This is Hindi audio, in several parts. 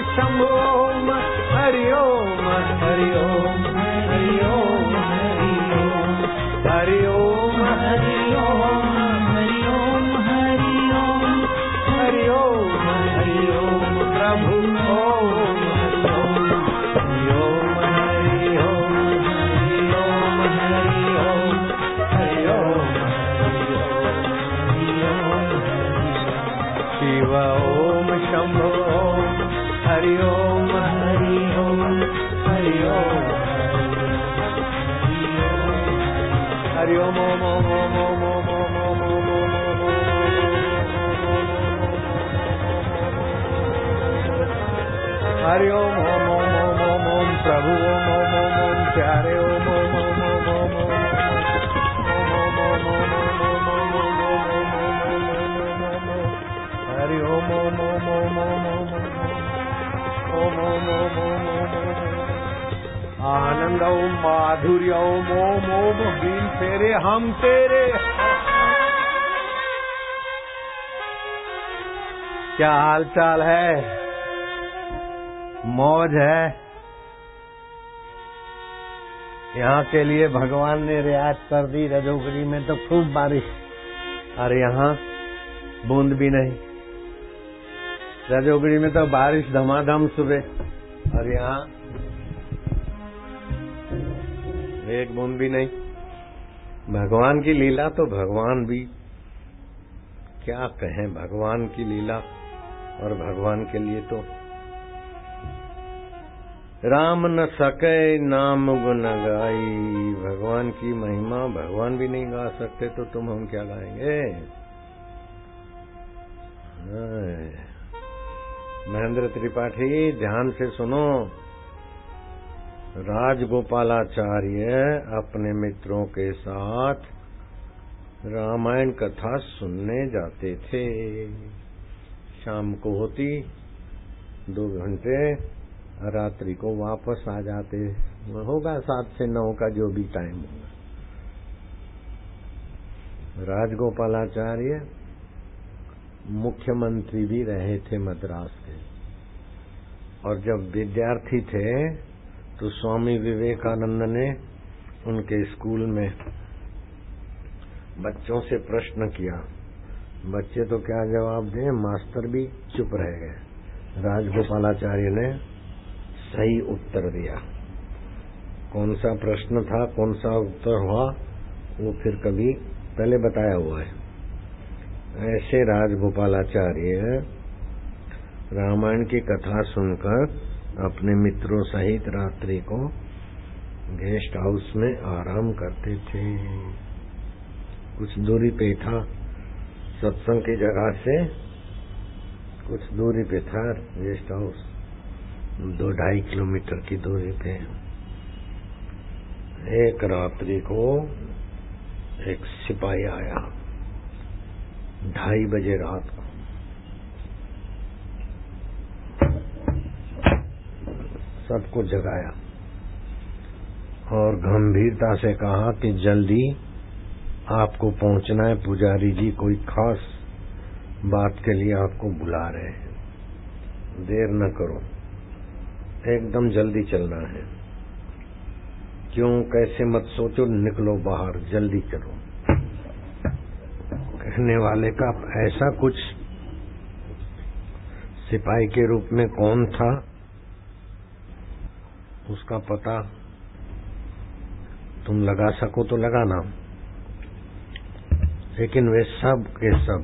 शंभो ओम हरि ओम हरि ओम हरि ओम हरि ओम हरि ओम हरि ओम हरि ओम हरि ओम हरि ओम प्रभु ओम हरि ओम हरि ओम हरि ओम हरि ओम हरि ओम शिव ओम शंभो ओम हरि ओम हरि ओम हरि ओम हरि ओम ओम ओम ओम ओम ओम ओम ओम ओम हरि ओम ओम ओम ओम ओम ओम प्रभु ओम ओम ओम ओम प्यारे ओम ओम ओम ओम ओम ओम हरि ओम ओम ओम ओम ओम ओम ओम ओम आनंद ओम माधुर्य ओम ओम ओम बीन तेरे हम तेरे। क्या हाल चाल है? मौज है? यहाँ के लिए भगवान ने रियायत कर दी। रजोगरी में तो खूब बारिश और यहाँ बूंद भी नहीं। रजोगरी में तो बारिश धमाधम सुबह और यहाँ एक बूंद भी नहीं। भगवान की लीला तो भगवान भी क्या कहें। भगवान की लीला और भगवान के लिए तो राम न सके नाम गुण गाई। भगवान की महिमा भगवान भी नहीं गा सकते तो तुम हम क्या गाएंगे। महेंद्र त्रिपाठी ध्यान से सुनो। राजगोपालाचार्य अपने मित्रों के साथ रामायण कथा सुनने जाते थे। शाम को होती 2 घंटे, रात्रि को वापस आ जाते। होगा 7 से 9 का जो भी टाइम होगा। राजगोपालाचार्य मुख्यमंत्री भी रहे थे मद्रास के। और जब विद्यार्थी थे तो स्वामी विवेकानंद ने उनके स्कूल में बच्चों से प्रश्न किया। बच्चे तो क्या जवाब दें, मास्टर भी चुप रह गए। राजगोपालाचार्य ने सही उत्तर दिया। कौन सा प्रश्न था, कौन सा उत्तर हुआ, वो फिर कभी पहले बताया हुआ है। ऐसे राजगोपालाचार्य रामायण की कथा सुनकर अपने मित्रों सहित रात्रि को गेस्ट हाउस में आराम करते थे। कुछ दूरी पे था सत्संग की जगह से, कुछ दूरी पे था गेस्ट हाउस, 2-2.5 किलोमीटर की दूरी पे। एक रात्रि को एक सिपाही आया 2:30 बजे रात को। सबको जगाया और गंभीरता से कहा कि जल्दी आपको पहुंचना है। पुजारी जी कोई खास बात के लिए आपको बुला रहे हैं, देर न करो, एकदम जल्दी चलना है। क्यों कैसे मत सोचो, निकलो बाहर, जल्दी चलो। कहने वाले का ऐसा कुछ सिपाही के रूप में कौन था उसका पता तुम लगा सको तो लगाना। लेकिन वे सब के सब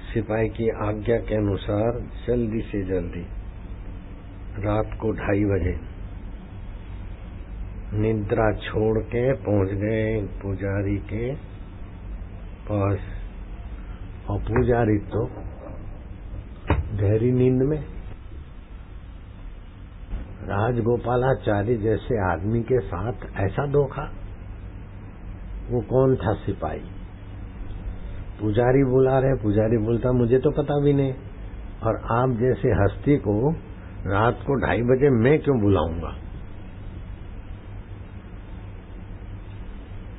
सिपाही की आज्ञा के अनुसार जल्दी से जल्दी रात को 2:30 बजे निद्रा छोड़ के पहुंच गए पुजारी के पास। और पुजारी तो गहरी नींद में। राजगोपालाचार्य जैसे आदमी के साथ ऐसा धोखा। वो कौन था सिपाही? पुजारी बुला रहे, पुजारी बोलता मुझे तो पता भी नहीं। और आप जैसे हस्ती को रात को 2:30 बजे मैं क्यों बुलाऊंगा?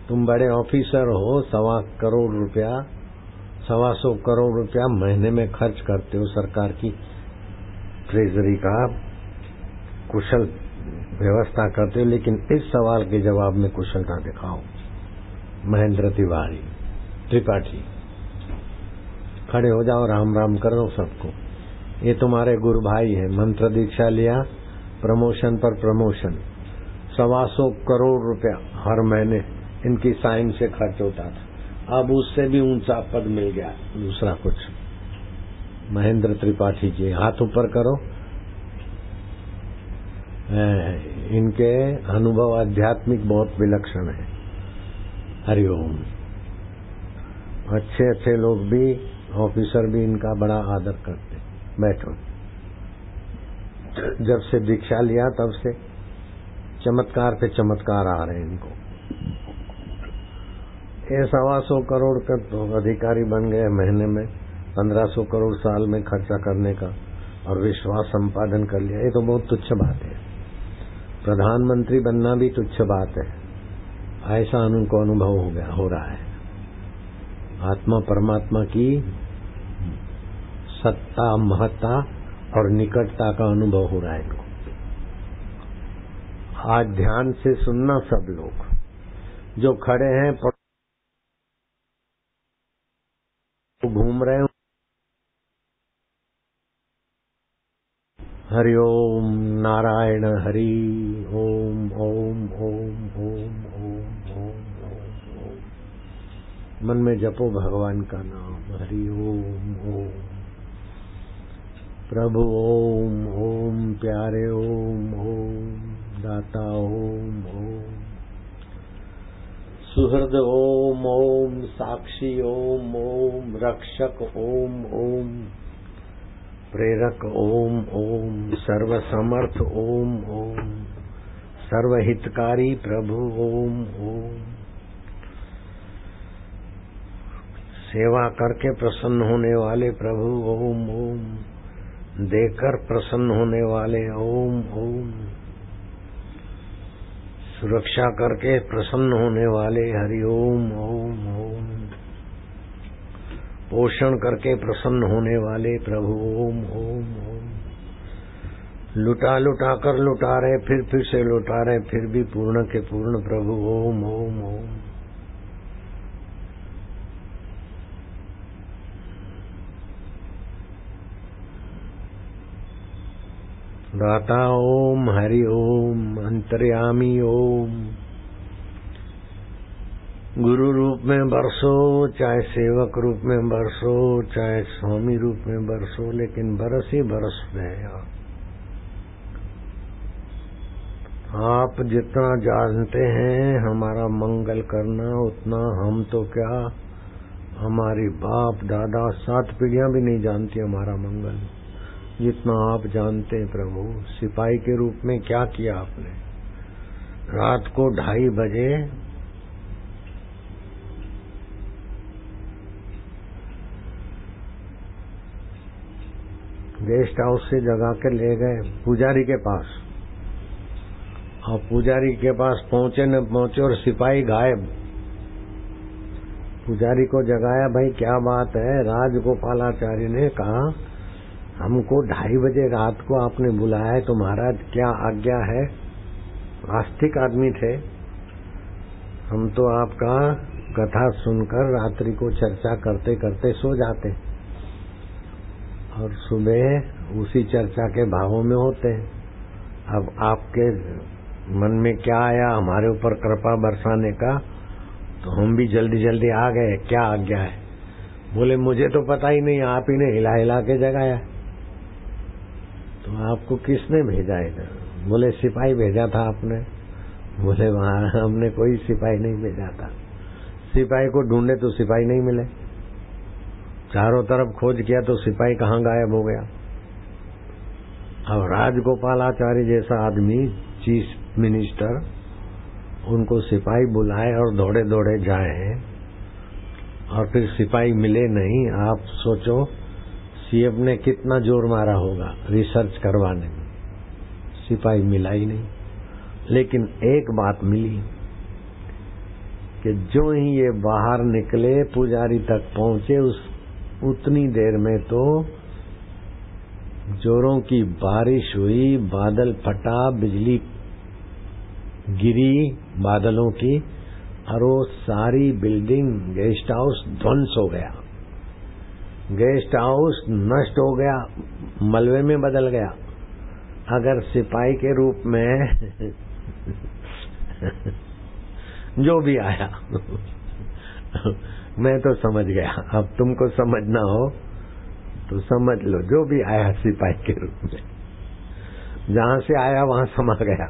तुम बड़े ऑफिसर हो, 1.25 करोड़ रुपया 125 करोड़ रुपया महीने में खर्च करते हो सरकार की ट्रेजरी का कुशल व्यवस्था करते हो, लेकिन इस सवाल के जवाब में कुशलता दिखाओ। महेंद्र त्रिपाठी खड़े हो जाओ, राम राम करो सबको। ये तुम्हारे गुरु भाई हैं, मंत्र दीक्षा लिया, प्रमोशन पर प्रमोशन। 125 करोड़ रुपया हर महीने इनकी साइन से खर्च होता था, अब उससे भी ऊंचा पद मिल गया, दूसरा कुछ। महेंद्र त्रिपाठी जी हाथ ऊपर करो। इनके अनुभव आध्यात्मिक बहुत विलक्षण है। हरिओम। अच्छे अच्छे लोग भी, ऑफिसर भी इनका बड़ा आदर करते। बैठो। जब से दीक्षा लिया तब से चमत्कार पे चमत्कार आ रहे हैं इनको। ये 125 करोड़ का तो अधिकारी बन गए महीने में, 1500 करोड़ साल में खर्चा करने का, और विश्वास संपादन कर लिया। ये तो बहुत तुच्छ बात है। प्रधानमंत्री बनना भी तुच्छ बात है, ऐसा उनको अनुभव हो रहा है। आत्मा परमात्मा की सत्ता, महत्ता और निकटता का अनुभव हो रहा है इनको। आज ध्यान से सुनना सब लोग जो खड़े हैं, घूम रहे हैं। हरि ओम नारायण हरि ओम ओम ओम ओम ओम ओम ओम। मन में जपो भगवान का नाम। हरि ओम ओम। प्रभु ओम ओम। प्यारे ओम ओम। दाता ओम ओम। सुहृद ओम ओम। साक्षी ओम ओम। रक्षक ओम ओम। प्रेरक ओम ओम। सर्वसमर्थ ओम ओम। सर्वहितकारी प्रभु ओम ओम। सेवा करके प्रसन्न होने वाले प्रभु ओम ओम। देकर प्रसन्न होने वाले ओम ओम। सुरक्षा करके प्रसन्न होने वाले हरि ओम ओम ओम। पोषण करके प्रसन्न होने वाले प्रभु ओम ओम ओम। लुटा लुटा कर लुटा रहे, फिर से लुटा रहे, फिर भी पूर्ण के पूर्ण प्रभु ओम ओम ओम। दाता ओम। हरि ओम। अंतर्यामी ओम। गुरु रूप में बरसो, चाहे सेवक रूप में बरसो, चाहे स्वामी रूप में बरसो, लेकिन बरस ही बरस रहे। आप जितना जानते हैं हमारा मंगल करना, उतना हम तो क्या, हमारी बाप दादा 7 पीढ़ियां भी नहीं जानती हमारा मंगल, जितना आप जानते हैं। प्रभु सिपाही के रूप में क्या किया आपने। रात को 2:30 बजे गेस्ट हाउस से जगा के ले गए पुजारी के पास, और पुजारी के पास पहुंचे न पहुंचे और सिपाही गायब। पुजारी को जगाया, भाई क्या बात है। राजगोपालाचार्य ने कहा हमको 2:30 बजे रात को आपने बुलाया है, तो महाराज क्या आज्ञा है। आस्तिक आदमी थे, हम तो आपका कथा सुनकर रात्रि को चर्चा करते करते सो जाते, और सुबह उसी चर्चा के भावों में होते हैं। अब आपके मन में क्या आया हमारे ऊपर कृपा बरसाने का, तो हम भी जल्दी जल्दी आ गए। क्या आज्ञा है। बोले मुझे तो पता ही नहीं, आप ही ने हिला हिला के जगाया। तो आपको किसने भेजा इधर। बोले सिपाही भेजा था आपने। बोले वहां हमने कोई सिपाही नहीं भेजा था। सिपाही को ढूंढे तो सिपाही नहीं मिले, चारों तरफ खोज किया तो सिपाही कहाँ गायब हो गया। अब राजगोपालाचार्य जैसा आदमी, चीफ मिनिस्टर, उनको सिपाही बुलाए और दौड़े दौड़े जाए, और फिर सिपाही मिले नहीं। आप सोचो सीएम ने कितना जोर मारा होगा रिसर्च करवाने में, सिपाही मिला ही नहीं। लेकिन एक बात मिली कि जो ही ये बाहर निकले, पुजारी तक पहुंचे, उस उतनी देर में तो जोरों की बारिश हुई, बादल फटा, बिजली गिरी बादलों की, और वो सारी बिल्डिंग गेस्ट हाउस ध्वंस हो गया। गेस्ट हाउस नष्ट हो गया, मलबे में बदल गया। अगर सिपाही के रूप में जो भी आया मैं तो समझ गया, अब तुमको समझना हो तो समझ लो, जो भी आया सिपाही के रूप में, जहां से आया वहां समा गया।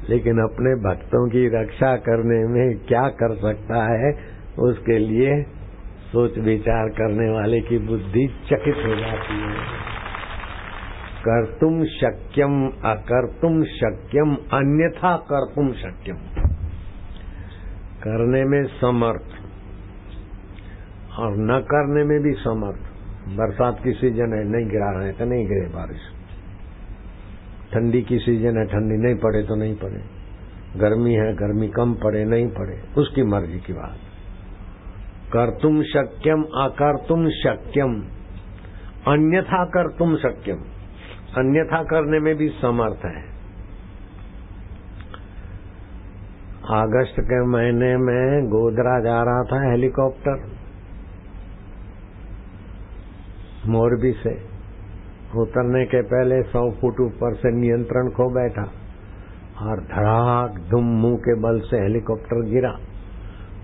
लेकिन अपने भक्तों की रक्षा करने में क्या कर सकता है, उसके लिए सोच विचार करने वाले की बुद्धि चकित हो जाती है। कर्तुम शक्यम अकर्तुम शक्यम अन्यथा कर्तुम शक्यम। करने में समर्थ और न करने में भी समर्थ। बरसात की सीजन है, नहीं गिरा रहे तो नहीं गिरे बारिश। ठंडी की सीजन है, ठंडी नहीं पड़े तो नहीं पड़े। गर्मी है, गर्मी कम पड़े नहीं पड़े, उसकी मर्जी की बात। कर्तुम शक्यम अकर्तुम शक्यम अन्यथा कर्तुम शक्यम। अन्यथा करने में भी समर्थ है। अगस्त के महीने में गोधरा जा रहा था हेलीकॉप्टर मोरबी से। उतरने के पहले 100 फुट ऊपर से नियंत्रण खो बैठा और धड़ाक धुम मुंह के बल से हेलीकॉप्टर गिरा,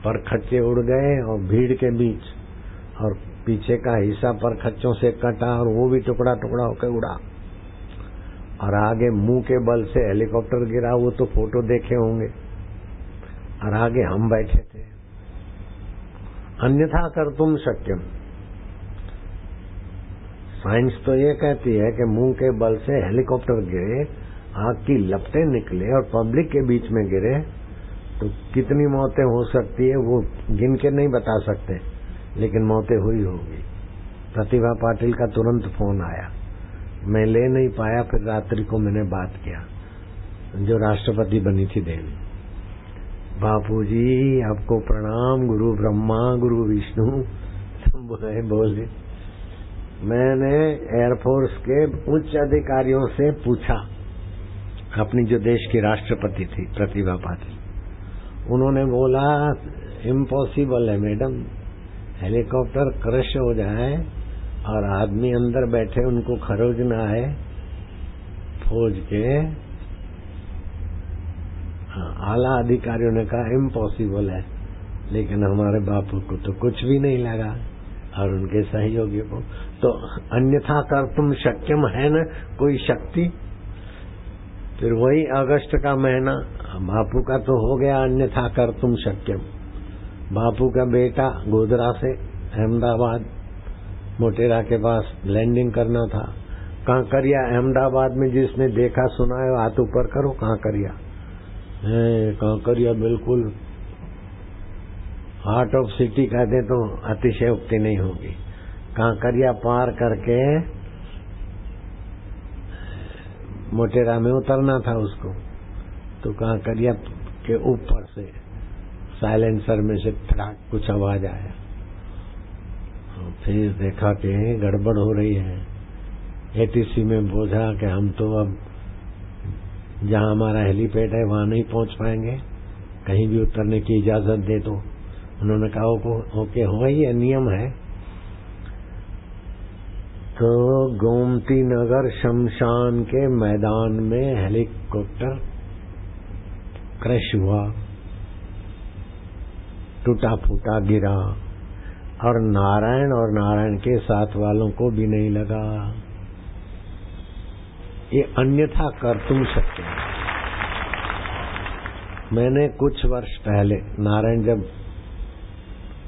पर खच्चे उड़ गए और भीड़ के बीच, और पीछे का हिस्सा पर खच्चों से कटा और वो भी टुकड़ा टुकड़ा होकर उड़ा। और आगे मुंह के बल से हेलीकॉप्टर गिरा, वो तो फोटो देखे होंगे, और आगे हम बैठे थे। अन्यथा कर्तुम शक्यम। साइंस तो ये कहती है कि मुंह के बल से हेलीकॉप्टर गिरे, आग की लपटें निकले और पब्लिक के बीच में गिरे तो कितनी मौतें हो सकती है वो गिन के नहीं बता सकते, लेकिन मौतें हुई होगी। प्रतिभा पाटिल का तुरंत फोन आया, मैं ले नहीं पाया, फिर रात्रि को मैंने बात किया, जो राष्ट्रपति बनी थी देवी। बापूजी आपको प्रणाम, गुरु ब्रह्मा गुरु विष्णु सब बोले। मैंने एयरफोर्स के उच्च अधिकारियों से पूछा, अपनी जो देश की राष्ट्रपति थी प्रतिभा पाटिल, उन्होंने बोला इम्पॉसिबल है मैडम, हेलीकॉप्टर क्रश हो जाए और आदमी अंदर बैठे उनको खरोचना है फौज के। आला अधिकारियों ने कहा इम्पॉसिबल है, लेकिन हमारे बापू को तो कुछ भी नहीं लगा और उनके सहयोगियों को तो अन्यथा कर्तुम शक्यम है न कोई शक्ति। फिर वही अगस्त का महीना बापू का तो हो गया अन्यथा कर्तुम शक्यम। बापू का बेटा गोधरा से अहमदाबाद मोटेरा के पास लैंडिंग करना था। कांकरिया अहमदाबाद में जिसने देखा सुना है हाथ ऊपर करो। कांकरिया कांकरिया बिल्कुल हार्ट ऑफ सिटी कहते तो अतिशयोक्ति नहीं होगी। कांकरिया पार करके मोटेरा में उतरना था उसको, तो कांकरिया के ऊपर से साइलेंसर में से फटाक कुछ आवाज आया। फिर देखा कि गड़बड़ हो रही है। एटीसी में बोझा कि हम तो अब जहां हमारा हेलीपैड है वहां नहीं पहुंच पाएंगे, कहीं भी उतरने की इजाजत दे दो। उन्होंने कहा ओके हो गई, ये नियम है। तो गोमती नगर शमशान के मैदान में हेलीकॉप्टर क्रैश हुआ, टूटा फूटा गिरा, और नारायण के साथ वालों को भी नहीं लगा। ये अन्यथा कर्तुम शक्य है। मैंने कुछ वर्ष पहले नारायण जब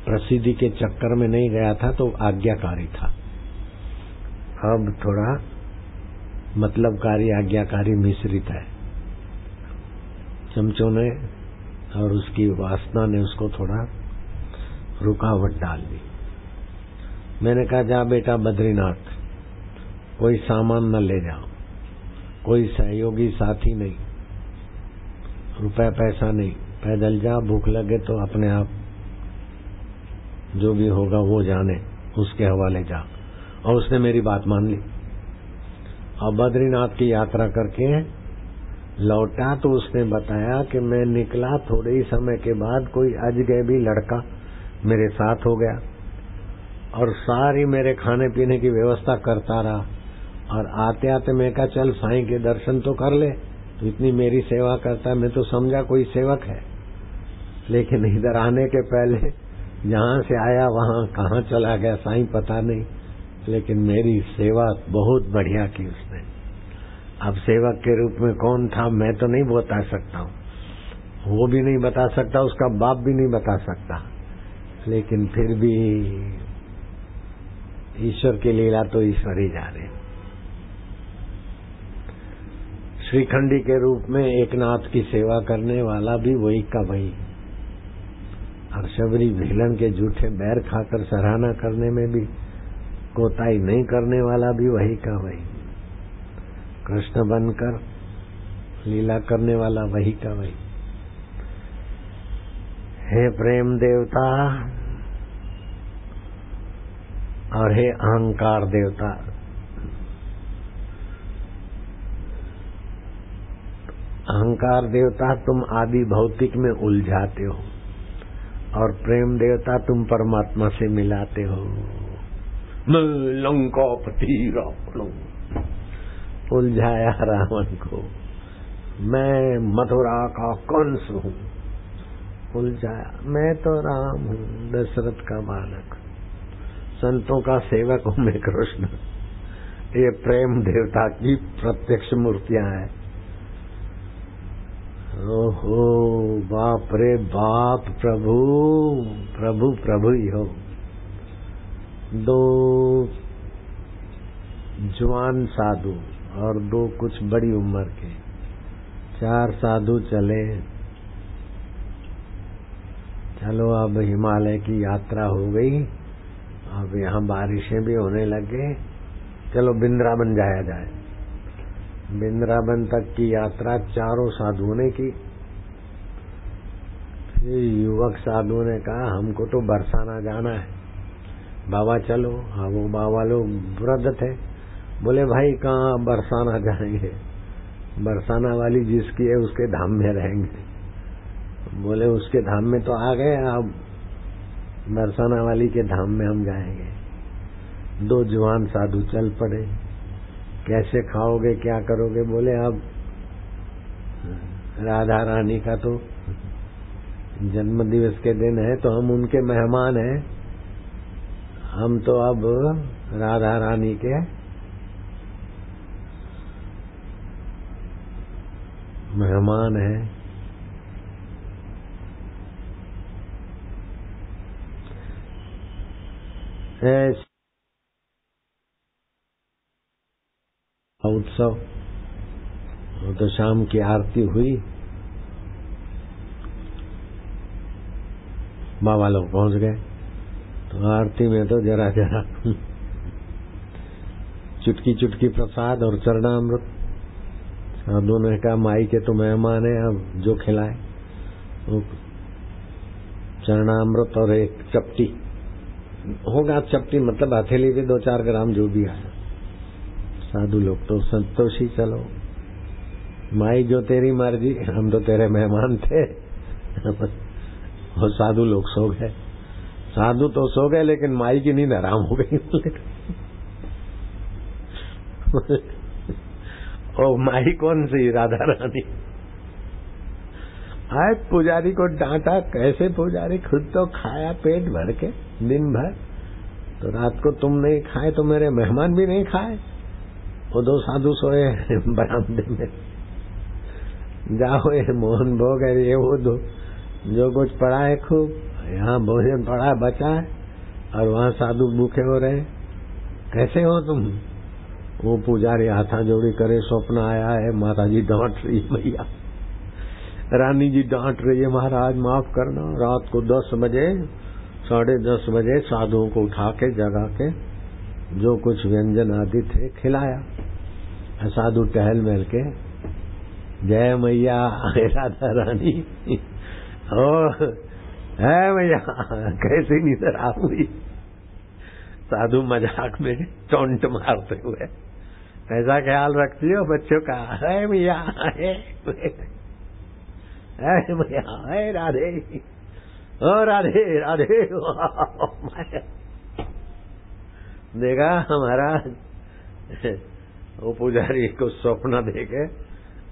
प्रसिद्धि के चक्कर में नहीं गया था तो आज्ञाकारी था, अब थोड़ा मतलबकारी आज्ञाकारी मिश्रित है। चमचों ने और उसकी वासना ने उसको थोड़ा रुकावट डाल दी। मैंने कहा जा बेटा बद्रीनाथ, कोई सामान न ले जाओ, कोई सहयोगी साथी नहीं, रुपया पैसा नहीं, पैदल जा, भूख लगे तो अपने आप जो भी होगा वो जाने। उसके हवाले जा। और उसने मेरी बात मान ली और बद्रीनाथ की यात्रा करके लौटा तो उसने बताया कि मैं निकला, थोड़े ही समय के बाद कोई अजगैबी लड़का मेरे साथ हो गया और सारी मेरे खाने पीने की व्यवस्था करता रहा। और आते आते मैं कहा चल साईं के दर्शन तो कर ले, तो इतनी मेरी सेवा करता, मैं तो समझा कोई सेवक है। लेकिन इधर आने के पहले जहाँ से आया वहाँ कहाँ चला गया साईं पता नहीं, लेकिन मेरी सेवा बहुत बढ़िया की उसने। अब सेवक के रूप में कौन था मैं तो नहीं बता सकता हूँ, वो भी नहीं बता सकता, उसका बाप भी नहीं बता सकता, लेकिन फिर भी ईश्वर की लीला तो ईश्वर ही जाने। श्रीखंडी के रूप में एकनाथ की सेवा करने वाला भी वही का वही, और शबरी भीलन के झूठे बैर खाकर सराहना करने में भी कोताही नहीं करने वाला भी वही का वही, कृष्ण बनकर लीला करने वाला वही का वही। हे प्रेम देवता और हे अहंकार देवता, अहंकार देवता तुम आदि भौतिक में उलझाते हो और प्रेम देवता तुम परमात्मा से मिलाते हो। मैं लंकापति रावण, उलझाया रावण को, मैं मथुरा का कंस हूँ, उलझाया, मैं तो राम हूँ दशरथ का बालक, संतों का सेवक हूँ मैं कृष्ण। ये प्रेम देवता की प्रत्यक्ष मूर्तियां हैं। ओहो बाप रे बाप, प्रभु प्रभु प्रभु ही हो। दो जवान साधु और दो कुछ बड़ी उम्र के, 4 साधु चले। चलो अब हिमालय की यात्रा हो गई, अब यहाँ बारिशें भी होने लगे, चलो वृंदावन जाया जाए। वृंदावन तक की यात्रा चारों साधुओं ने की। फिर युवक साधुओं ने कहा हमको तो बरसाना जाना है, बाबा चलो। हाँ वो बाबा लोग वृद्ध थे, बोले भाई कहाँ बरसाना जाएंगे, बरसाना वाली जिसकी है उसके धाम में रहेंगे। बोले उसके धाम में तो आ गए, अब बरसाना वाली के धाम में हम जाएंगे। 2 जवान साधु चल पड़े। कैसे खाओगे क्या करोगे, बोले अब राधा रानी का तो जन्म दिवस के दिन है तो हम उनके मेहमान हैं, हम तो अब राधा रानी के मेहमान हैं। उत्सव तो शाम की आरती हुई, बाबा लोग पहुंच गए तो आरती में तो जरा जरा चुटकी चुटकी प्रसाद और चरणामृत। साधुओं ने कहा माई के तो मेहमान है, अब जो खिलाए वो चरणामृत और एक चपटी होगा, चपटी मतलब हथेली पे 2-4 ग्राम जो भी आया। साधु लोग तो संतोषी, चलो माई जो तेरी मर्जी, हम तो तेरे मेहमान थे। और साधु लोग सो गए। साधु तो सो गए लेकिन माई की नींद आराम हो गई। ओ माई कौन सी, राधा रानी। आए पुजारी को डांटा, कैसे पुजारी, खुद तो खाया पेट भर के दिन भर, तो रात को तुम नहीं खाए तो मेरे मेहमान भी नहीं खाए। वो 2 साधु सोए बरामदे में, जाओ ये मोहन भोग है, ये वो दो जो कुछ पड़ा है खूब, यहाँ भोजन पड़ा है बचा है, और वहाँ साधु भूखे हो रहे। कैसे हो तुम? वो पुजारी हाथा जोड़ी करे, स्वप्न आया है माता जी डांट रही है, भैया रानी जी डांट रही है, महाराज माफ करना। रात को 10 बजे 10:30 बजे साधुओं को उठा के जगा के जो कुछ व्यंजन आदि थे खिलाया। साधु टहल महल के जय मैया राधा रानी, ओ है मैया कैसी नींद आ हुई। साधु मजाक में टोंट मारते हुए, ऐसा ख्याल रखती हो बच्चों का, है भैया, है भैया, है राधे, ओ राधे राधे। देखा हमारा वो पुजारी को स्वप्न देके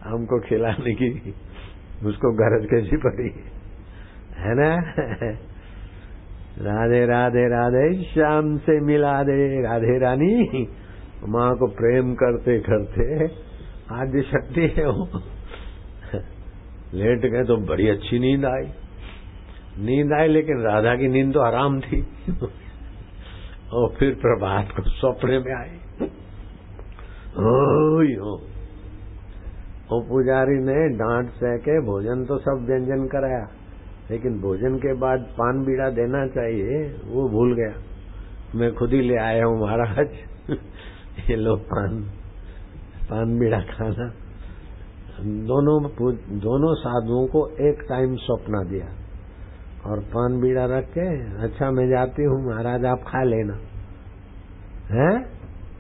हमको खिलाने की उसको गरज कैसी पड़ी है ना। राधे राधे राधे श्याम से मिला दे, राधे रानी। माँ को प्रेम करते करते आदि शक्ति है वो। लेट गए तो बड़ी अच्छी नींद आई, लेकिन राधा की नींद तो आराम थी। और फिर प्रभात को सपने में आई। वो पुजारी ने डांट सह के भोजन तो सब व्यंजन कराया, लेकिन भोजन के बाद पान बीड़ा देना चाहिए वो भूल गया। मैं खुद ही ले आया हूँ महाराज, ये लो पान बीड़ा खाना। दोनों साधुओं को एक टाइम सौंपना दिया और पान बीड़ा रख के, अच्छा मैं जाती हूँ महाराज आप खा लेना।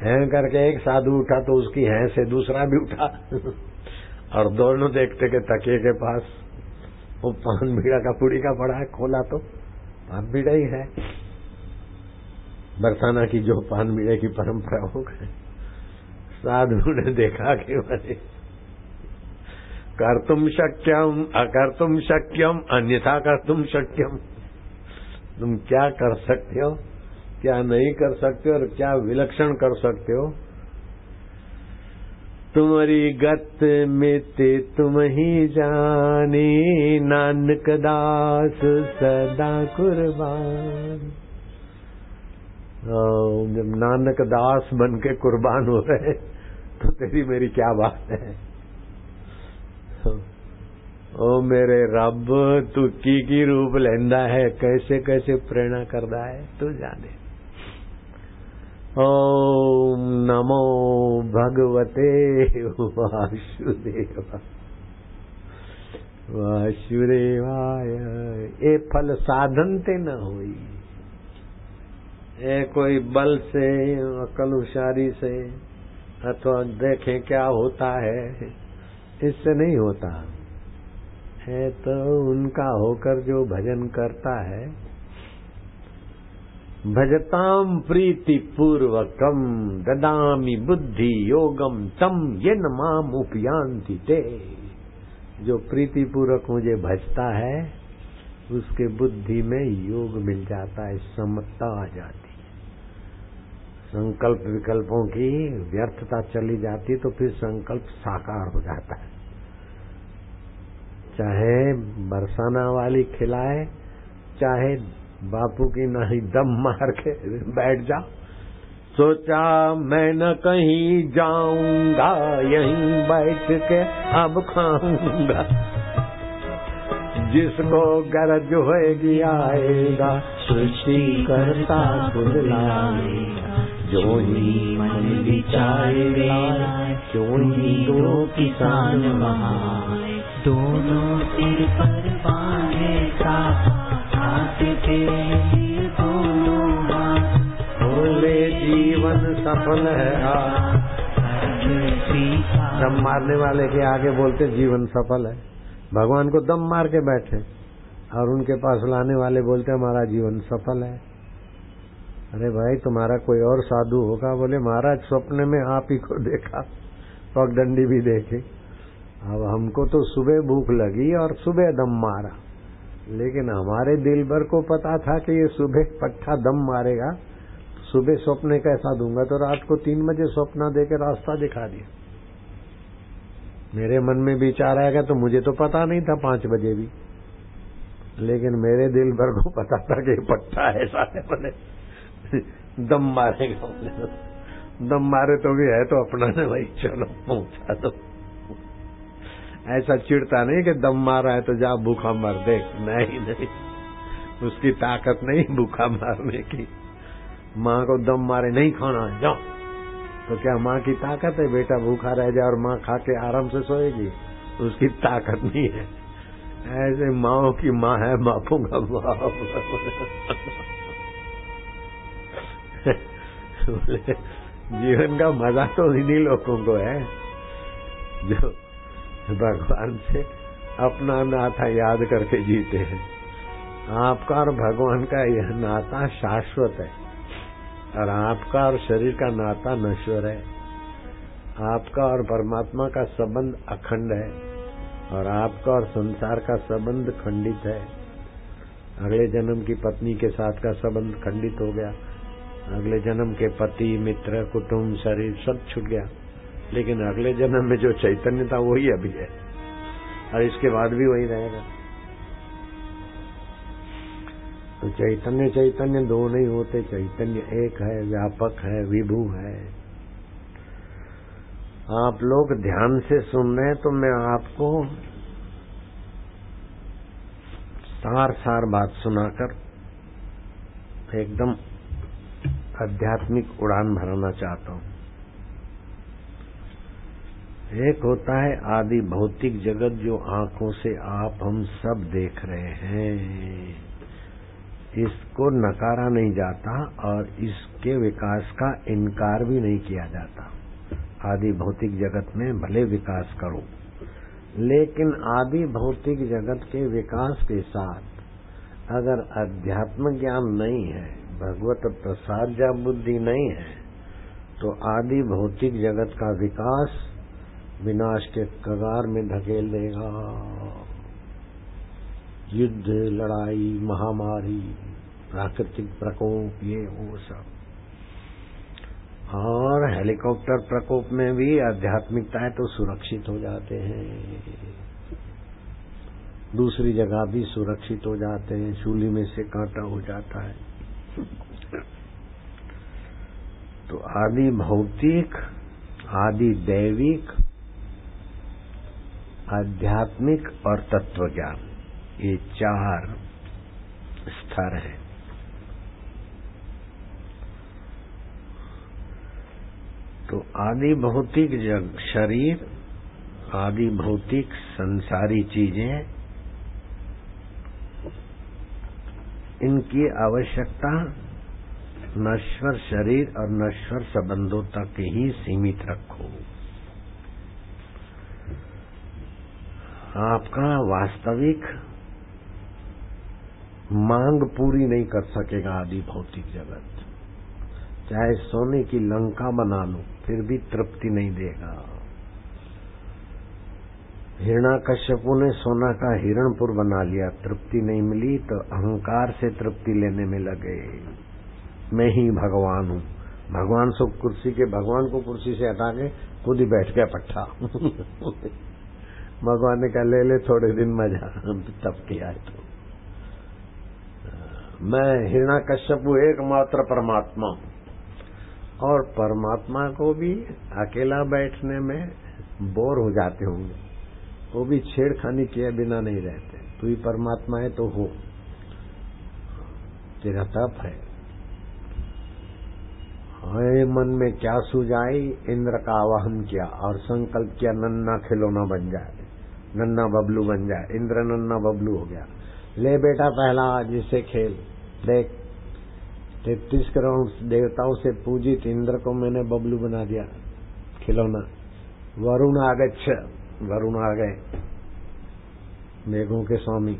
हैं करके एक साधु उठा तो उसकी हैं से दूसरा भी उठा और दोनों देखते के तकिए के पास वो पान बीड़ा का पुड़ी का पड़ा है, खोला तो पान बीड़ा ही है। बरसाना की जो पान बीड़े की परंपरा हो गई, साधु ने देखा कि मैंने कर्तुम शक्यम अकर्तुम शक्यम अन्यथा कर्तुम शक्यम। तुम क्या कर सकते हो, क्या नहीं कर सकते और क्या विलक्षण कर सकते हो। तुम्हारी गत मिते तुम ही जाने, नानक दास सदा कुर्बान। जब नानक दास बन के कुर्बान हो रहे तो तेरी मेरी क्या बात है। ओ मेरे रब तू की रूप लेंदा है, कैसे कैसे प्रेरणा करदा है तू जाने। ओम नमो भगवते वासुदेवा वासुदेवाय। ये फल साधन ते न हुई, ये कोई बल से अकल होशियारी से अथवा देखें क्या होता है, इससे नहीं होता है। तो उनका होकर जो भजन करता है, भजताम प्रीति पूर्वकम ददामि बुद्धि योगम तम येन माम उपयांति ते। जो प्रीति पूर्वक मुझे भजता है उसके बुद्धि में योग मिल जाता है, समता आ जाती है, संकल्प विकल्पों की व्यर्थता चली जाती तो फिर संकल्प साकार हो जाता है। चाहे बरसाना वाली खिलाए, चाहे बापू की नहीं दम मार के बैठ जा। सोचा मैं न कहीं जाऊंगा, यहीं बैठ के अब खाऊंगा, जिसको गरज होएगी आएगा, सृष्टि करता खुद लाएगा, जो ही मन विचारे लाए, जो ही दो किसान वहाँ, दोनों सिर पर बांधेगा, हाथ पे दोनों हाथ, बोले जीवन सफल है। दम मारने वाले के आगे बोलते जीवन सफल है, भगवान को दम मार के बैठे और उनके पास लाने वाले बोलते हमारा जीवन सफल है। अरे भाई तुम्हारा कोई और साधु होगा, बोले महाराज स्वप्न में आप ही को देखा, पगडंडी भी देखे। अब हमको तो सुबह भूख लगी और सुबह दम मारा, लेकिन हमारे दिल भर को पता था कि ये सुबह पट्टा दम मारेगा, सुबह स्वप्न कैसा दूंगा, तो रात को 3 बजे स्वप्न देकर रास्ता दिखा दिया। मेरे मन में विचार आएगा तो मुझे तो पता नहीं था 5 बजे भी, लेकिन मेरे दिल भर को पता था कि पट्टा ऐसा है, बोले दम मारेगा, दम मारे तो भी है तो अपना ने भाई चलो पहुंचा दो। ऐसा चिढ़ता नहीं कि दम मारा है तो जा भूखा मर, देख नहीं नहीं, उसकी ताकत नहीं भूखा मारने की। माँ को दम मारे नहीं खाना है जाओ, तो क्या माँ की ताकत है बेटा भूखा रह जाए और माँ खा के आराम से सोएगी, उसकी ताकत नहीं है। ऐसे माओ की माँ है बापों का बाप। जीवन का मजा तो इन्हीं लोगों को है जो भगवान से अपना नाता याद करके जीते हैं। आपका और भगवान का यह नाता शाश्वत है और आपका और शरीर का नाता नश्वर है। आपका और परमात्मा का संबंध अखंड है और आपका और संसार का संबंध खंडित है। अगले जन्म की पत्नी के साथ का संबंध खंडित हो गया, अगले जन्म के पति मित्र कुटुंब शरीर सब छूट गया, लेकिन अगले जन्म में जो चैतन्य था वही अभी है और इसके बाद भी वही रहेगा। तो चैतन्य चैतन्य दो नहीं होते, चैतन्य एक है, व्यापक है, विभू है। आप लोग ध्यान से सुन रहे हैं तो मैं आपको सार बात सुनाकर एकदम आध्यात्मिक उड़ान भरना चाहता हूं। एक होता है आदि भौतिक जगत जो आंखों से आप हम सब देख रहे हैं, इसको नकारा नहीं जाता और इसके विकास का इनकार भी नहीं किया जाता। आदि भौतिक जगत में भले विकास करो, लेकिन आदि भौतिक जगत के विकास के साथ अगर अध्यात्म ज्ञान नहीं है, भगवत प्रसाद या बुद्धि नहीं है, तो आदि भौतिक जगत का विकास विनाश के कगार में धकेल देगा। युद्ध, लड़ाई, महामारी, प्राकृतिक प्रकोप, ये वो सब। और हेलीकॉप्टर प्रकोप में भी आध्यात्मिकता है तो सुरक्षित हो जाते हैं, दूसरी जगह भी सुरक्षित हो जाते हैं, शूली में से कांटा हो जाता है। तो आदि भौतिक, आदि दैविक, आध्यात्मिक और तत्व ज्ञान, ये चार स्तर हैं। तो आदि भौतिक जग शरीर, आदि भौतिक संसारी चीजें, इनकी आवश्यकता नश्वर शरीर और नश्वर संबंधों तक ही सीमित रखो। आपका वास्तविक मांग पूरी नहीं कर सकेगा आदि भौतिक जगत। चाहे सोने की लंका बना लो फिर भी तृप्ति नहीं देगा। हिरण्याकश्यपु ने सोना का हिरणपुर बना लिया, तृप्ति नहीं मिली तो अहंकार से तृप्ति लेने में लगे, मैं ही भगवान हूँ। भगवान सो कुर्सी के, भगवान को कुर्सी से हटा के खुद ही बैठ गया पट्टा। भगवान ने कहा ले ले थोड़े दिन मजा, तब किया है। तो मैं हिरण्याकश्यपु एकमात्र परमात्मा हूँ, और परमात्मा को भी अकेला बैठने में बोर हो जाते होंगे, वो भी छेड़खानी किए बिना नहीं रहते। तू ही परमात्मा है तो हो, तेरा तप है। मन में क्या सुझाई, इंद्र का आवाहन किया और संकल्प किया नन्ना खिलौना बन जाए, नन्ना बबलू बन जाए। इंद्र नन्ना बबलू हो गया। ले बेटा पहला जिसे खेल देख, 33 करोड़ देवताओं से पूजित इंद्र को मैंने बबलू बना दिया, खिलौना। वरुण आगच्छ, वरुण आ गए, मेघों के स्वामी।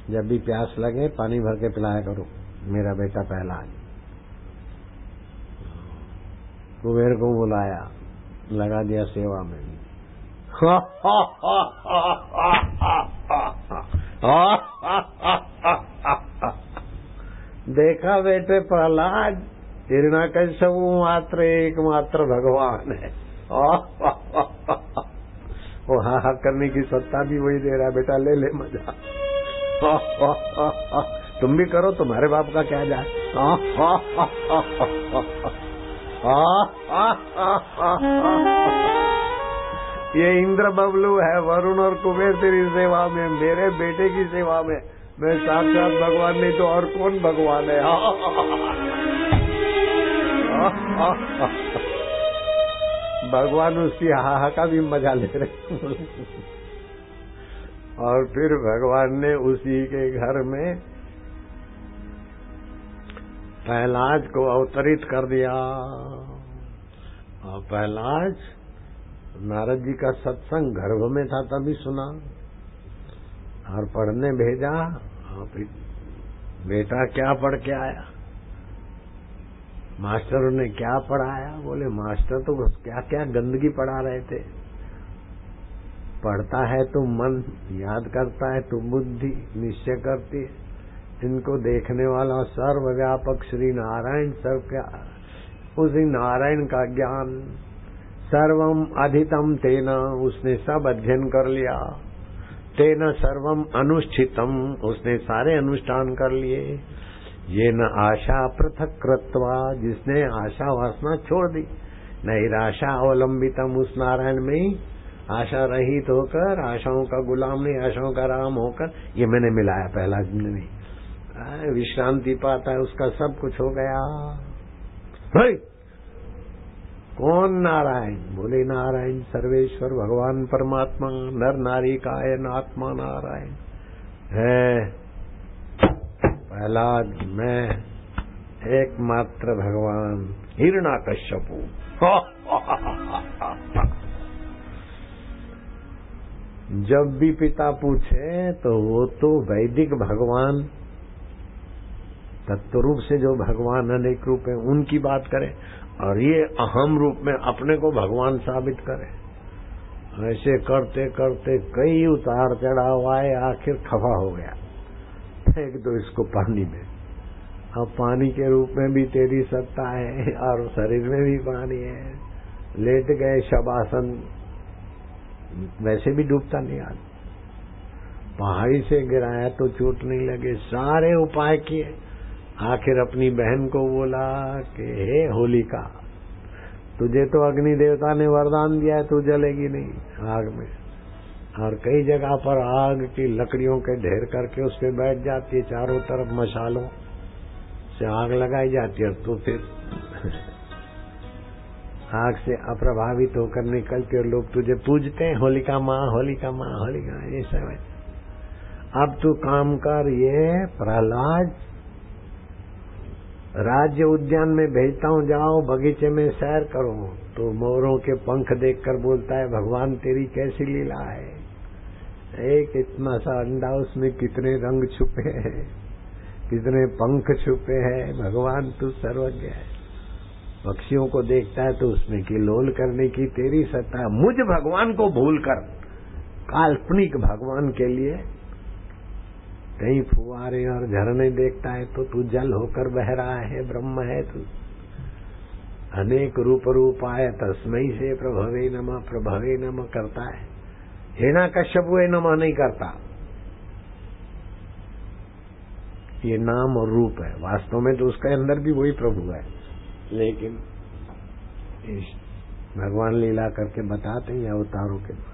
जब भी प्यास लगे पानी भर के पिलाया करो, मेरा बेटा पहला। कुबेर को बुलाया, लगा दिया सेवा में। देखा बेटे प्रहलाद, हिरण्याकश्यपु मात्र एकमात्र भगवान है। वो हाँ हाँ करने की सत्ता भी वही दे रहा है, बेटा ले ले मजा। तुम भी करो, तुम्हारे बाप का क्या जाए। ये इंद्र बबलू है, वरुण और कुबेर तेरी सेवा में, मेरे बेटे की सेवा में। मैं साक्षात भगवान नहीं तो और कौन भगवान है। भगवान उसकी हाहा का भी मजा ले रहे। और फिर भगवान ने उसी के घर में प्रहलाद को अवतरित कर दिया। और प्रहलाद नारद जी का सत्संग गर्भ में था तभी सुना और पढ़ने भेजा। और फिर बेटा क्या पढ़ के आया? मास्टर ने क्या पढ़ाया? बोले मास्टर तो क्या क्या गंदगी पढ़ा रहे थे। पढ़ता है तो मन, याद करता है तो बुद्धि निश्चय करती है। इनको देखने वाला सर्वव्यापक श्री नारायण, सर्व क्या उसी नारायण का ज्ञान। सर्वम अधितम तेना, उसने सब अध्ययन कर लिया। तेना सर्वम अनुष्ठितम, उसने सारे अनुष्ठान कर लिए। ये न आशा पृथक कृत्वा, जिसने आशा वासना छोड़ दी। नैराशा अवलंबितम, उस नारायण में ही आशा रहित होकर, आशाओं का गुलाम नहीं, आशाओं का राम होकर, ये मैंने मिलाया पहला नहीं। विश्रांति पाता है, उसका सब कुछ हो गया। कौन नारायण? बोले नारायण सर्वेश्वर भगवान परमात्मा, नर नारी कायन आत्मा नारायण है। प्रहलाद मैं एकमात्र भगवान हिरण्याकश्यपु। जब भी पिता पूछे तो वो तो वैदिक भगवान तत्व रूप से जो भगवान अनेक रूप है उनकी बात करे, और ये अहम रूप में अपने को भगवान साबित करे। ऐसे करते करते कई उतार चढ़ाव आए, आखिर खफा हो गया। फेंक दो इसको पानी में। अब पानी के रूप में भी तेरी सत्ता है और शरीर में भी पानी है। लेट गए शवासन, वैसे भी डूबता नहीं आदमी। पहाड़ी से गिराया तो चोट नहीं लगे, सारे उपाय किए। आखिर अपनी बहन को बोला कि हे होलिका, तुझे तो अग्नि देवता ने वरदान दिया है, तू जलेगी नहीं आग में। और कई जगह पर आग की लकड़ियों के ढेर करके उस पर बैठ जाती है, चारों तरफ मशालों से आग लगाई जाती है। तो फिर आग से अप्रभावित होकर निकलते और लोग तुझे पूजते हैं, होलिका माँ, होलिका माँ, होलिका। ये सब है। अब तू काम कर, ये प्रहलाद राज्य उद्यान में भेजता हूँ, जाओ बगीचे में सैर करो। तो मोरों के पंख देखकर बोलता है भगवान तेरी कैसी लीला है। एक इतना सा अंडा, उसमें कितने रंग छुपे हैं, कितने पंख छुपे हैं। भगवान तू सर्वज्ञ है। पक्षियों को देखता है तो उसमें किलोल करने की तेरी सत्ता। मुझ भगवान को भूलकर काल्पनिक भगवान के लिए कहीं फुवारे और झरने देखता है तो तू जल होकर बह रहा है, ब्रह्म है तू। अनेक रूप रूपाय तस्मै से प्रभवे नमः करता है। हिरण्याकश्यपु नमः नहीं करता। ये नाम और रूप है, वास्तव में तो उसके अंदर भी वही प्रभु है। लेकिन भगवान लीला करके बताते हैं अवतारों के बाद।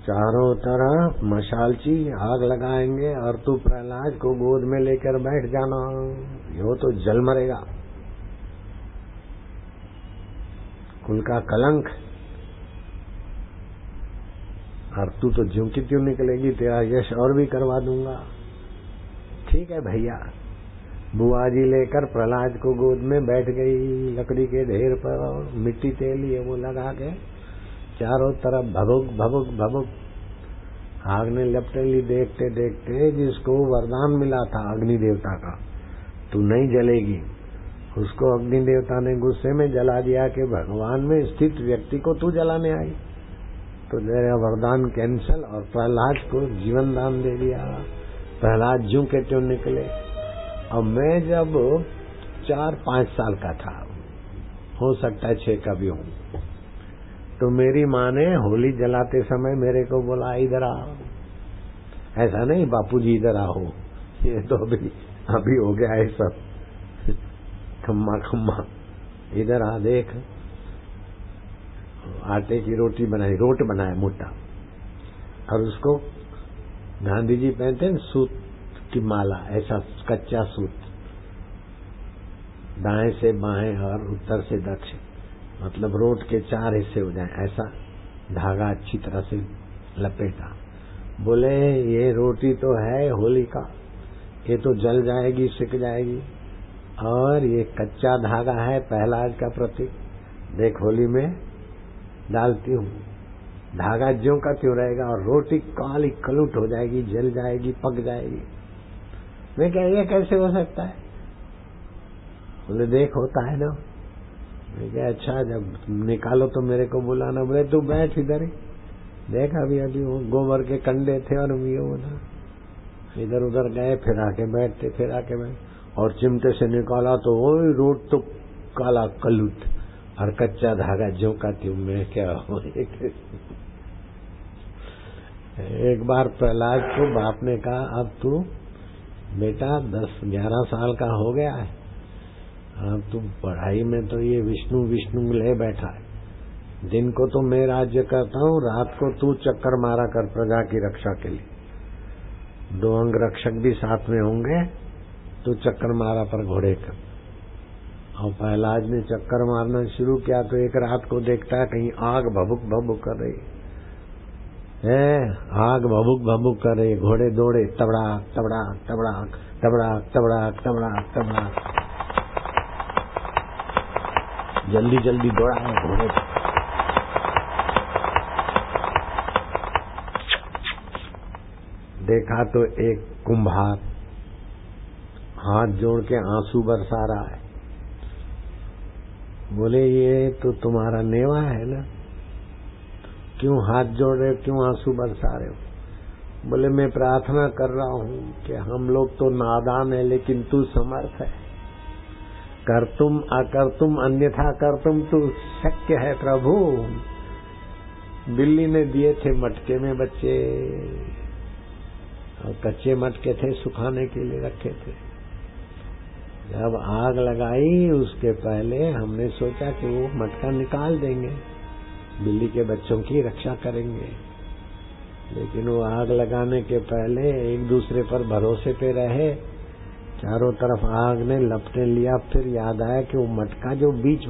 चारों तरफ मशालची आग लगाएंगे और तू प्रहलाद को गोद में लेकर बैठ जाना, यो तो जल मरेगा। कुल का कलंक। और तू तो ज्यों की त्यों निकलेगी, तेरा यश और भी करवा दूंगा। ठीक है भैया। बुआ जी लेकर प्रहलाद को गोद में बैठ गई, लकड़ी के ढेर पर और मिट्टी तेल ये वो लगा के चारों तरफ भभुक भभुक भभुक आग ने लपटे ली। देखते देखते जिसको वरदान मिला था अग्नि देवता का, तू नहीं जलेगी, उसको अग्नि देवता ने गुस्से में जला दिया कि भगवान में स्थित व्यक्ति को तू जलाने आई। तो तेरा वरदान कैंसल और प्रहलाद को जीवन दान दे दिया। प्रहलाद ज्यों के त्यों निकले। अब मैं जब 4-5 साल का था, हो सकता है 6 का भी हूं, तो मेरी माँ ने होली जलाते समय मेरे को बोला इधर आओ। ऐसा नहीं बापूजी इधर आओ, ये तो अभी हो गया है सब खम्मा खम्मा। इधर आ देख, आटे की रोटी बनाई, रोट बनाया मोटा, और उसको गांधी जी पहनते हैं सूत की माला, ऐसा कच्चा सूत, दाएं से बाएं और उत्तर से दक्षिण, मतलब रोट के 4 हिस्से हो जाएं, ऐसा धागा अच्छी तरह से लपेटा। बोले ये रोटी तो है होली का, ये तो जल जाएगी, सिक जाएगी। और ये कच्चा धागा है प्रहलाद का प्रतीक। देख होली में डालती हूँ, धागा ज्यों का त्यों रहेगा और रोटी काली कलुट हो जाएगी, जल जाएगी, पक जाएगी। मैं क्या ये कैसे हो सकता है? बोले देख होता है ना। मैं क्या अच्छा, जब निकालो तो मेरे को बुलाना। बोले तू बैठ इधर ही देख, अभी अभी वो गोबर के कंडे थे और ये वो ना, इधर उधर गए, फिर आके बैठते, फिर आके बैठ, और चिमटे से निकाला तो वो रोट तो काला कलुट और कच्चा धागा ज्यों का त्यों। में क्या हो। एक बार प्रहलाद को बाप ने कहा, अब तू बेटा 10-11 साल का हो गया है, अब तू पढ़ाई में तो ये विष्णु विष्णु ले बैठा है। दिन को तो मैं राज्य करता हूँ, रात को तू चक्कर मारा कर प्रजा की रक्षा के लिए। 2 अंग रक्षक भी साथ में होंगे, तू चक्कर मारा पर घोड़े का। और प्रहलाद ने चक्कर मारना शुरू किया तो एक रात को देखता है कहीं आग भभुक भभुक कर रही है, आग भभुक भभुक कर रही। घोड़े दौड़े, तबड़ाक तबड़ाक तबड़ाक तबड़ाक तबड़ाक तबड़ाक तबड़ाक, जल्दी जल्दी दौड़ा है घोड़े। देखा तो एक कुम्हार हाथ जोड़ के आंसू बरसा रहा है। बोले ये तो तुम्हारा नेवा है ना, क्यों हाथ जोड़ रहे हो, क्यों आंसू बरसा रहे हो? बोले मैं प्रार्थना कर रहा हूँ कि हम लोग तो नादान है, लेकिन तू समर्थ है। कर तुम अकर तुम अन्यथा कर तुम, तू शक्य है प्रभु। बिल्ली ने दिए थे मटके में बच्चे, और कच्चे मटके थे, सुखाने के लिए रखे थे। जब आग लगाई उसके पहले हमने सोचा कि वो मटका निकाल देंगे, बिल्ली के बच्चों की रक्षा करेंगे। लेकिन वो आग लगाने के पहले एक दूसरे पर भरोसे पे रहे, चारों तरफ आग ने लपटे लिया। फिर याद आया कि वो मटका जो बीच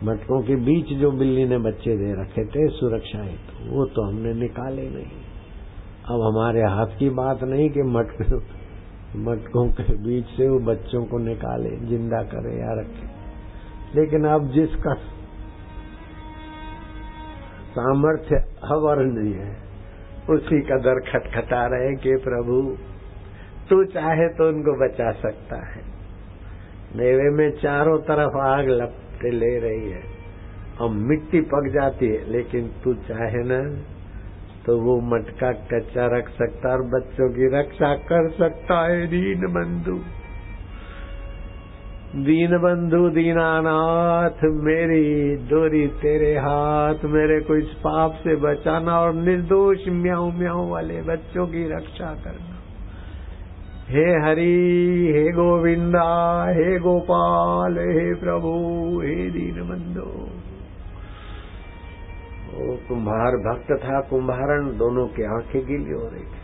मटकों के बीच जो बिल्ली ने बच्चे दे रखे थे सुरक्षा हेतु, वो तो हमने निकाले नहीं। अब हमारे हाथ की बात नहीं कि मटकों के बीच से वो बच्चों को निकाले, जिंदा करे या रखे। लेकिन अब जिसका सामर्थ्य अवर्णनीय है, उसी का दर खटखटा रहे कि प्रभु तू चाहे तो उनको बचा सकता है। मेवे में चारों तरफ आग लपटे ले रही है और मिट्टी पक जाती है, लेकिन तू चाहे ना तो वो मटका कच्चा रख सकता और बच्चों की रक्षा कर सकता है। दीन बंधु दीनानाथ, मेरी डोरी तेरे हाथ, मेरे को इस पाप से बचाना और निर्दोष म्याऊं म्याऊं वाले बच्चों की रक्षा करना। हे हरि, हे गोविंदा, हे गोपाल, हे प्रभु, हे दीन बंधु। वो कुम्हार भक्त था, कुम्हारन, दोनों की आंखें गीली हो रही थी।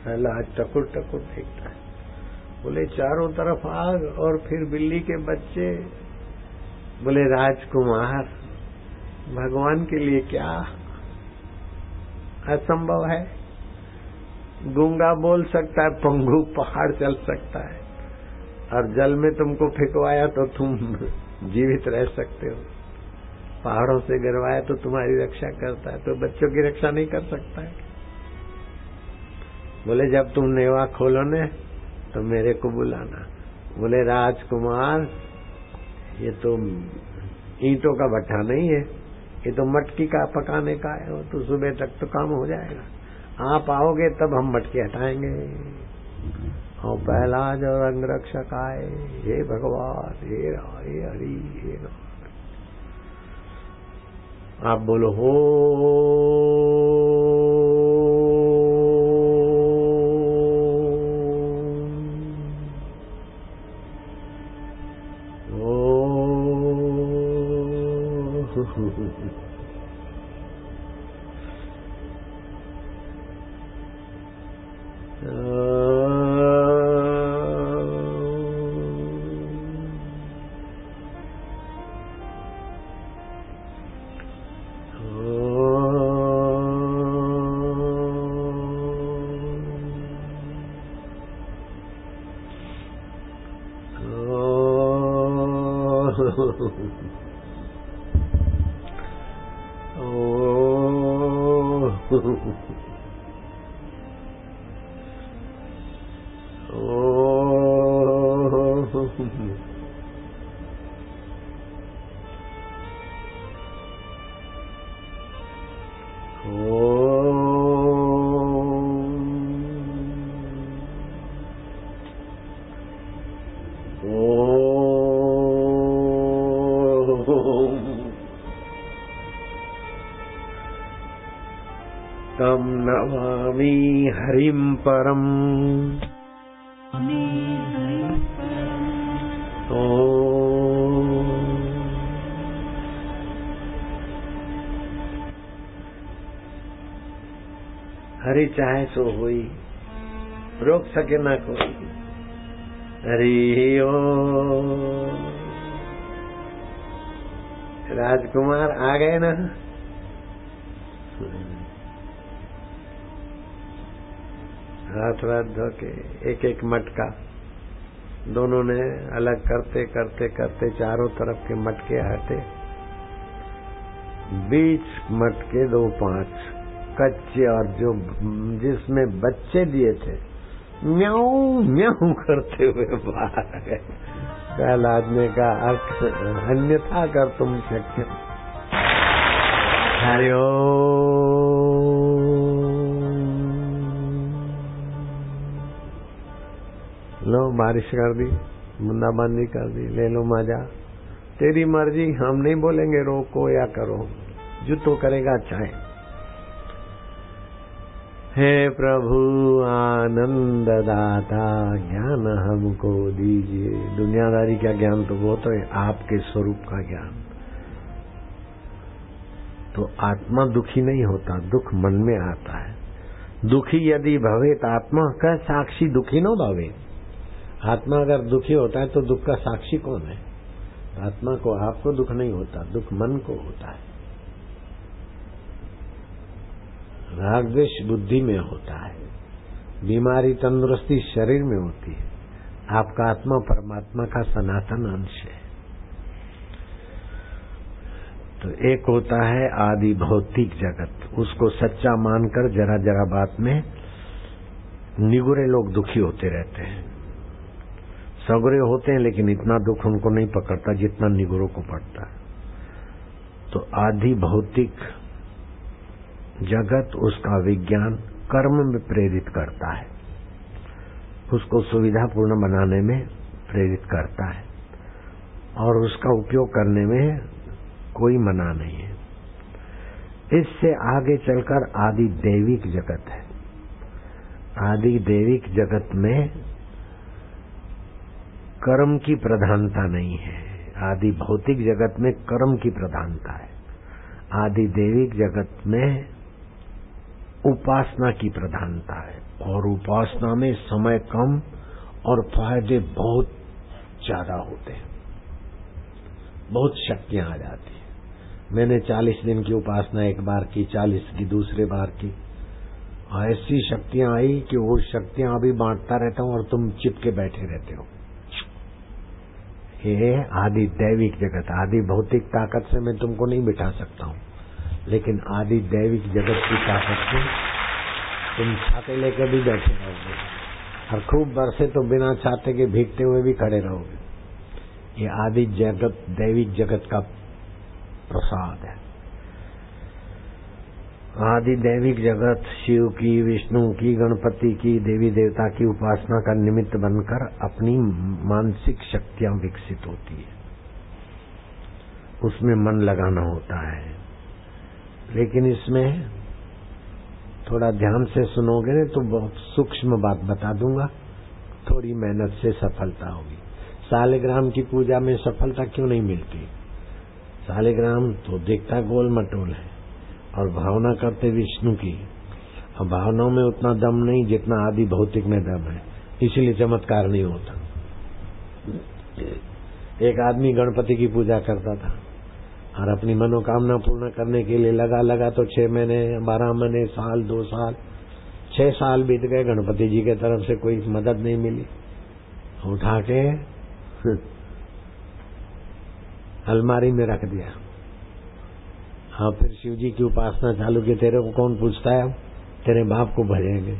प्रहलाद टकुर टकुर देखता है। बोले चारों तरफ आग और फिर बिल्ली के बच्चे। बोले राजकुमार, भगवान के लिए क्या असंभव है? गूंगा बोल सकता है, पंगु पहाड़ चल सकता है, और जल में तुमको फेंकवाया तो तुम जीवित रह सकते हो। पहाड़ों से गिरवाया तो तुम्हारी रक्षा करता है, तो बच्चों की रक्षा नहीं कर सकता है? बोले जब तुम नेवा खोलो ने तो मेरे को बुलाना। बोले राजकुमार, ये तो ईंटों का भट्ठा नहीं है, ये तो मटकी का पकाने का है, तो सुबह तक तो काम हो जाएगा। आप आओगे तब हम मटके हटाएंगे। और प्रहलाद और अंगरक्षक आए। हे भगवान, हे हरि, हे राम। आप बोलो हो। तम नमामि हरिं परम। हरि चाहे सो होई, रोक सके ना कोई। हरि ओम। राजकुमार आ गए ना। हाथ वाथ धो के एक एक मटका दोनों ने अलग करते करते करते चारों तरफ के मटके हटे। बीच मटके 2-5 कच्चे और जो जिसमें बच्चे दिए थे म्याऊ म्याऊ करते हुए बाहर आ गए। प्रहलाद ने कहा अन्यथा कर तुम शक्य। हरि लो बारिश कर दी, बूंदाबांदी कर दी, ले लो मजा। तेरी मर्जी, हम नहीं बोलेंगे रोको या करो, जो तो करेगा अच्छा है। हे प्रभु आनंद दाता ज्ञान हमको दीजिए। दुनियादारी का ज्ञान तो वो तो है, आपके स्वरूप का ज्ञान। तो आत्मा दुखी नहीं होता, दुख मन में आता है। दुखी यदि भवेत आत्मा का साक्षी दुखी न भवे। आत्मा अगर दुखी होता है तो दुख का साक्षी कौन है? आत्मा को आपको दुख नहीं होता, दुख मन को होता है। राग द्वेष बुद्धि में होता है, बीमारी तंदुरुस्ती शरीर में होती है। आपका आत्मा परमात्मा का सनातन अंश है। तो एक होता है आदि भौतिक जगत, उसको सच्चा मानकर जरा जरा बात में निगुरे लोग दुखी होते रहते हैं। सगुरे होते हैं लेकिन इतना दुख उनको नहीं पकड़ता जितना निगुरों को पड़ता है। तो आदि भौतिक जगत उसका विज्ञान कर्म में प्रेरित करता है, उसको सुविधापूर्ण बनाने में प्रेरित करता है और उसका उपयोग करने में कोई मना नहीं है। इससे आगे चलकर आदि दैविक जगत है। आदि दैविक जगत में कर्म की प्रधानता नहीं है। आदि भौतिक जगत में कर्म की प्रधानता है। आदि दैविक जगत में उपासना की प्रधानता है और उपासना में समय कम और फायदे बहुत ज्यादा होते हैं, बहुत शक्तियां आ जाती है। मैंने 40 दिन की उपासना एक बार की, 40 की दूसरे बार की। ऐसी शक्तियां आई कि वो शक्तियां अभी बांटता रहता हूं और तुम चिपके बैठे रहते हो। ये आदि दैविक जगत। आदि भौतिक ताकत से मैं तुमको नहीं बिठा सकता हूँ, लेकिन आदि दैविक जगत की ताकत से तुम छाते लेकर भी बैठे रहोगे और खूब बरसे तो बिना छाते के भीगते हुए भी खड़े रहोगे। ये आदि जगत दैविक जगत का प्रसाद है। आदि दैविक जगत शिव की, विष्णु की, गणपति की, देवी देवता की उपासना का निमित्त बनकर अपनी मानसिक शक्तियां विकसित होती है, उसमें मन लगाना होता है। लेकिन इसमें थोड़ा ध्यान से सुनोगे ना तो बहुत सूक्ष्म बात बता दूंगा, थोड़ी मेहनत से सफलता होगी। सालिग्राम की पूजा में सफलता क्यों नहीं मिलती? सालिग्राम तो दिखता गोल मटोल है और भावना करते विष्णु की, और भावनाओं में उतना दम नहीं जितना आदि भौतिक में दम है, इसलिए चमत्कार नहीं होता। एक आदमी गणपति की पूजा करता था और अपनी मनोकामना पूर्ण करने के लिए लगा तो 6 महीने, 12 महीने, साल, 2 साल, 6 साल बीत गए, गणपति जी के तरफ से कोई मदद नहीं मिली। उठा के अलमारी में रख दिया। हाँ, फिर शिव जी की उपासना चालू की। तेरे को कौन पूछता है, तेरे बाप को भजेंगे।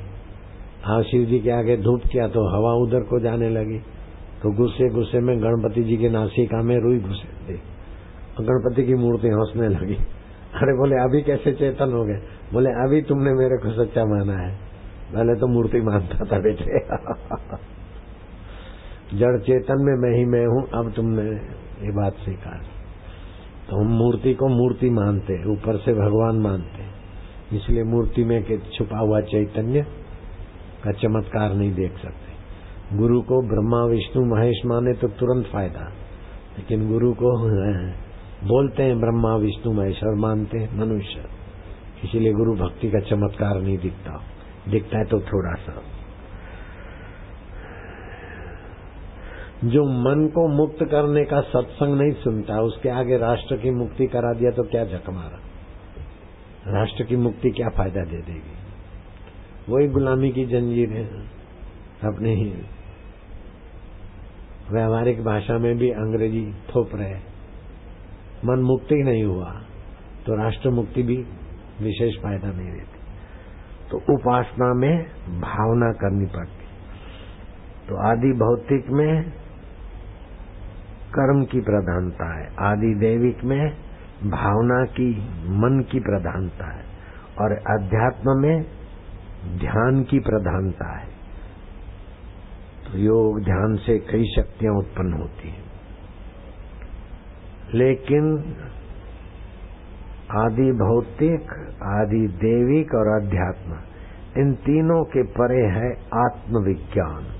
हाँ, शिव जी के आगे धूप किया तो हवा उधर को जाने लगी, तो गुस्से गुस्से में गणपति जी की नासिका में रुई घुसे दी और गणपति की मूर्ति हंसने लगी। अरे बोले अभी कैसे चेतन हो गए? बोले अभी तुमने मेरे को सच्चा माना है, पहले तो मूर्ति मानता था बेटे। जड़ चेतन में मैं ही मैं हूँ, अब तुमने ये बात स्वीकार। तो हम मूर्ति को मूर्ति मानते, ऊपर से भगवान मानते, इसलिए मूर्ति में छुपा हुआ चैतन्य का चमत्कार नहीं देख सकते। गुरु को ब्रह्मा विष्णु महेश माने तो तुरंत फायदा, लेकिन गुरु को बोलते हैं ब्रह्मा विष्णु महेश और मानते हैं मनुष्य, इसीलिए गुरु भक्ति का चमत्कार नहीं दिखता, दिखता है तो थोड़ा सा। जो मन को मुक्त करने का सत्संग नहीं सुनता, उसके आगे राष्ट्र की मुक्ति करा दिया तो क्या झक मारा? राष्ट्र की मुक्ति क्या फायदा दे देगी? वही गुलामी की जंजीर है। अपने ही व्यवहारिक भाषा में भी अंग्रेजी थोप रहे, मन मुक्त ही नहीं हुआ तो राष्ट्र मुक्ति भी विशेष फायदा नहीं देती। तो उपासना में भावना करनी पड़ती। तो आदि भौतिक में कर्म की प्रधानता है, आदि दैविक में भावना की मन की प्रधानता है, और अध्यात्म में ध्यान की प्रधानता है। तो योग ध्यान से कई शक्तियां उत्पन्न होती हैं, लेकिन आदि भौतिक, आदि दैविक और अध्यात्म, इन तीनों के परे है आत्मविज्ञान।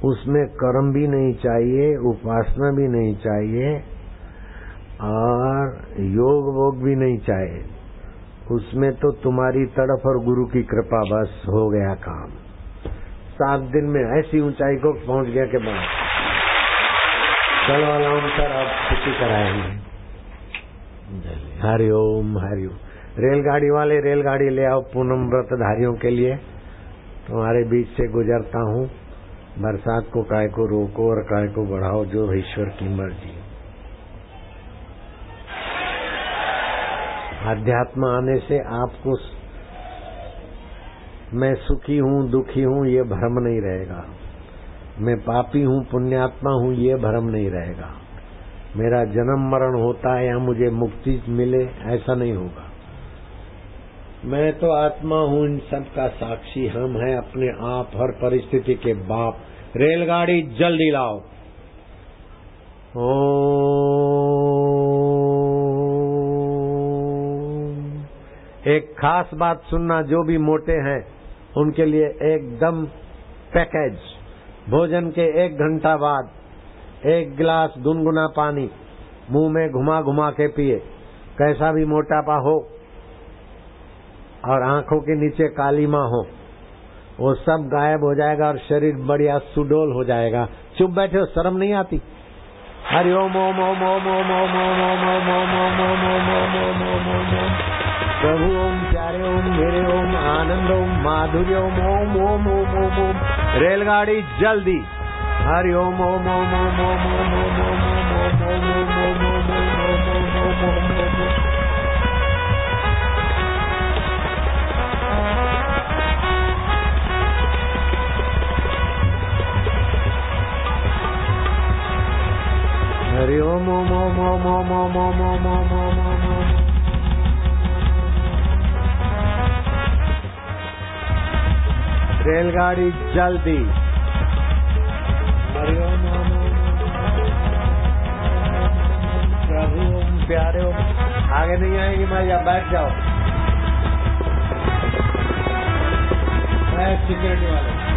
उसमें कर्म भी नहीं चाहिए, उपासना भी नहीं चाहिए और योग वोग भी नहीं चाहिए। उसमें तो तुम्हारी तड़फ और गुरु की कृपा, बस हो गया काम। 7 दिन में ऐसी ऊंचाई को पहुंच गया कि बस चलो अलाउम सर आप छुट्टी कराएंगे। हरिओम हरिओम। रेलगाड़ी वाले रेलगाड़ी ले आओ पूनम व्रतधारियों के लिए। तुम्हारे बीच से गुजरता हूँ, बरसात को काय को रोको और काय को बढ़ाओ, जो ईश्वर की मर्जी। अध्यात्म आने से आपको मैं सुखी हूँ दुखी हूँ ये भ्रम नहीं रहेगा, मैं पापी हूँ पुण्यात्मा हूँ ये भ्रम नहीं रहेगा, मेरा जन्म मरण होता है या मुझे मुक्ति मिले ऐसा नहीं होगा। मैं तो आत्मा हूँ, इन सब का साक्षी हम हैं, अपने आप हर परिस्थिति के बाप। रेलगाड़ी जल्दी लाओ। एक खास बात सुनना, जो भी मोटे हैं उनके लिए एकदम पैकेज। भोजन के 1 घंटा बाद 1 गिलास गुनगुना पानी मुंह में घुमा घुमा के पिए। कैसा भी मोटापा हो और आंखों के नीचे कालीमा हो, वो सब गायब हो जाएगा और शरीर बढ़िया सुडोल हो जाएगा। चुप बैठे हो, शर्म नहीं आती? हरि ओम ओम ओम ओम ओम ओम ओम ओम ओम ओम ओम ओम ओम ओम ओम ओम ओम। प्रभु ओम, प्यारे ओम, मेरे ओम, आनंद ओम, माधुर्य ओम, ओम ओम ओम ओम ओम। रेलगाड़ी जल्दी। हरि ओम ओम ओम ओम ओम ओम ओम ओम ओम ओम ओम ओम ओम ओम ओम ओम। हरि ओम ओम ओम ओम ओम ओम ओम ओम ओम ओम ओम। रेलगाड़ी जल्दी। हरि ओम ओम ओम। प्रभु ओम, प्यारे ओम। आगे नहीं आएगी मैया, बैठ जाओ। सिक्योरिटी वाले